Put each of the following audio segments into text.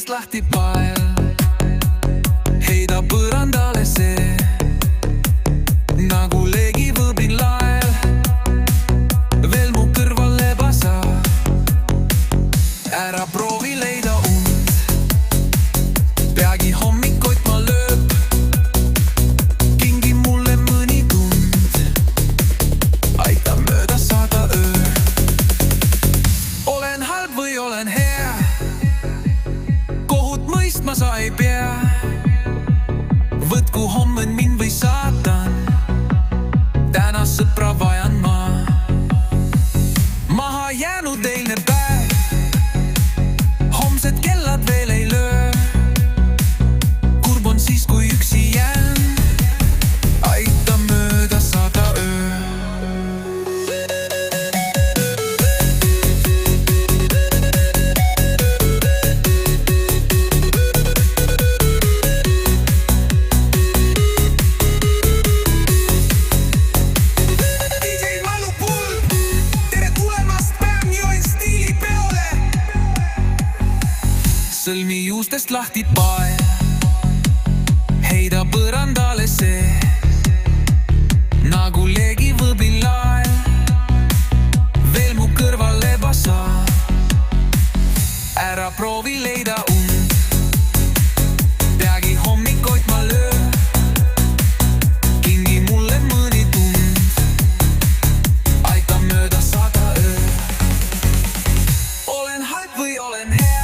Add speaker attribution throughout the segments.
Speaker 1: juustest lahti pael, heida põrandale see, nagu leegivõbin lael. Veel mu kõrval lebasa, ära proovi leida und, peagi hommikuid ma lööb. Kingi mulle mõni tund, aita mööda saada öö. Olen halb või olen hea, kohut mõistma sa ei pea. Võtku homme mind või saatan, täna sõpra vajan ma. Maha jäänud eilne päev, homsed kellad veel ei löö. Kurb on siis, kui üksi jään, aita mööda saada öö. Sõlmi juustest lahti pael, heida põrandale see, nagu leegivõbin lael. Veel mu kõrval lebasa, ära proovi leida und, peagi hommikuid ma löö. Kingi mulle mõni tund, aita mööda saada öö. Olen halb või olen hea,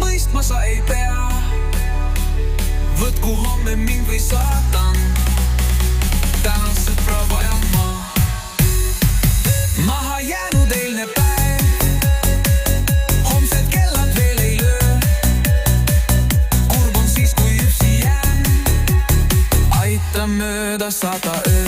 Speaker 1: mõistma sa ei pea. Võtku homme mind või saatan, täna sõpra vajan ma. Maha jäänud eilne päev, homsed kellad veel ei löö. Kurb on siis, kui üksi jään, aita mööda saada öö.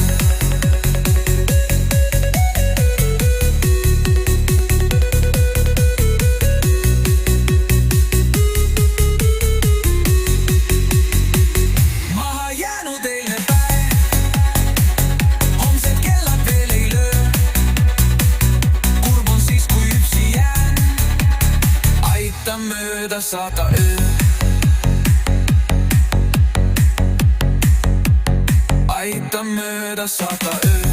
Speaker 1: Mööda saada öö. Aita mööda saada öö.